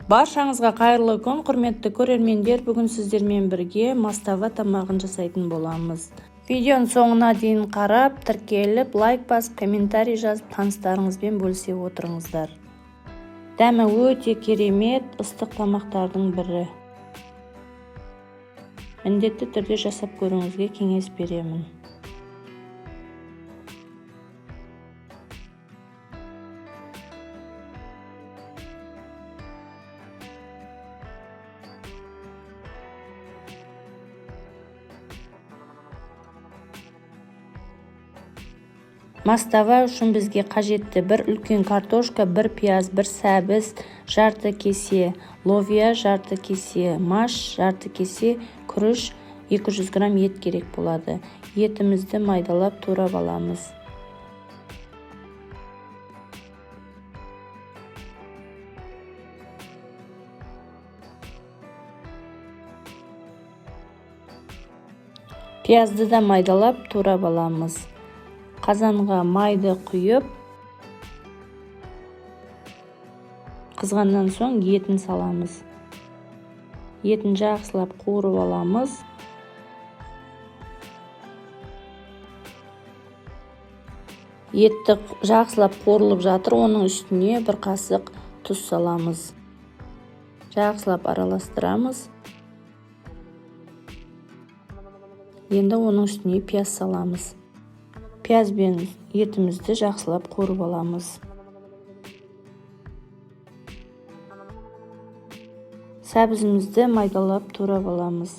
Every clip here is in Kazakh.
Баршаңызға қайырлы күн, құрметті көрермендер. Бүгін сіздермен бірге мастава тамағын жасайтын боламыз. Видеоның соңына дейін қарап, тіркеліп, лайк басып, комментарий жазып, таныстарыңызбен бөлісе отырыңыздар. Дәмі өте керемет, ыстық тамақтардың бірі. Міндетті түрде жасап көріңізге кеңес беремін. Мастава үшін бізге қажетті бір үлкен картошка, бір пияз, бір сәбіз, жарты кесе ловия, жарты кесе маш, жарты кесе күріш, 200 грамм ет керек болады. Етімізді майдалап турап аламыз. Пиязды да майдалап турап аламыз. Қазанға майды құйып, қызғаннан соң етін саламыз. Етін жақсылап қуырып аламыз. Етті жақсылап қуырылып жатыр, оның үстіне бір қасық тұз саламыз. Жақсылап араластырамыз. Енді оның үстіне пияз саламыз. Пияз бен етімізді жақсылап қуырып аламыз. Сәбізімізді майдалап турап аламыз.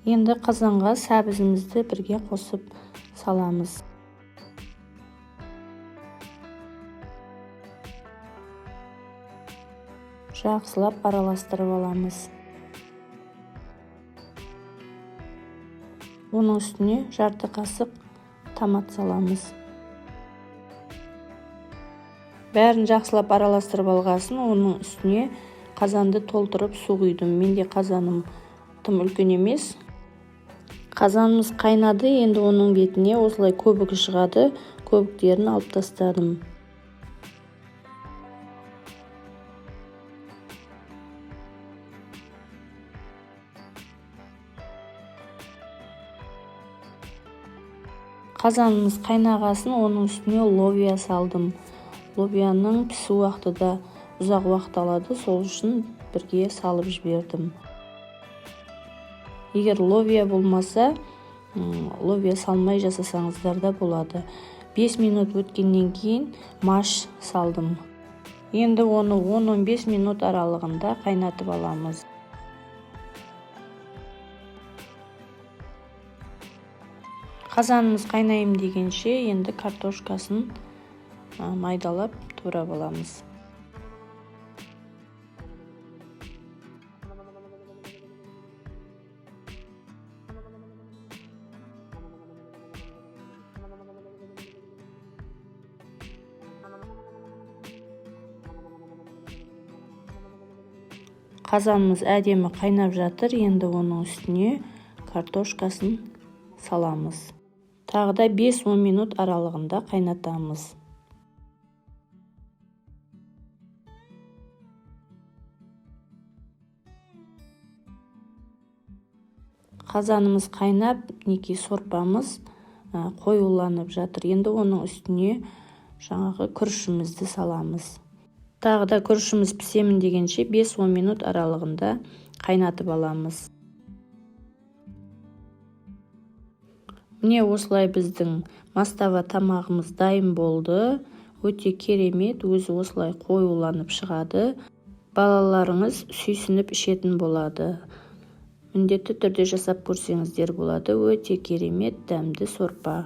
Енді қазанға сәбізімізді бірге қосып саламыз. Жақсылап араластырып аламыз. Оның үстіне жарты қасық томат саламыз. Бәрін жақсылап араластырып алғасын, оның үстіне қазанды толтырып су құйдым. Менде қазаным тым үлкен емес. Қазанымыз қайнады, енді оның бетіне осылай көбігі шығады, көбіктерін алып тастадым. Қазанымыз қайнағасын, оның үстіне ловия салдым. Ловияның пісу уақыты да ұзақ уақыт алады, сол үшін бірге салып жібердім. Егер ловия болмаса, ловия салмай жасасаңыздар да болады. 5 минут өткеннен кейін маш салдым. Енді оны 10-15 минут аралығында қайнатып аламыз. Қазанымыз қайнайым дегенше, енді картошкасын майдалап турап аламыз. Қазанымыз әдемі қайнап жатыр, енді оның үстіне картошкасын саламыз. Тағы да 5-10 минут аралығында қайнатамыз. Қазанымыз қайнап, сорпамыз қоюланып жатыр. Енді оның үстіне жаңағы күрішімізді саламыз. Тағы да күрішіміз пісемін дегенше 5-10 минут аралығында қайнатып аламыз. Міне осылай біздің мастава тамағымыз дайын болды. Өте керемет, өзі осылай қоюланып шығады. Балаларыңыз сүйсініп ішетін болады. Міндетті түрде жасап көрсеңіздер болады. Өте керемет, дәмді сорпа.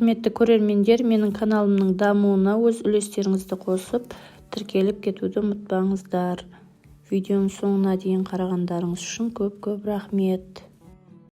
құрметті көрермендер, менің каналымның дамуына өз үлестеріңізді қосып, тіркеліп кетуді ұмытпаңыздар. Видеоның соңына дейін қарағандарыңыз үшін көп рахмет.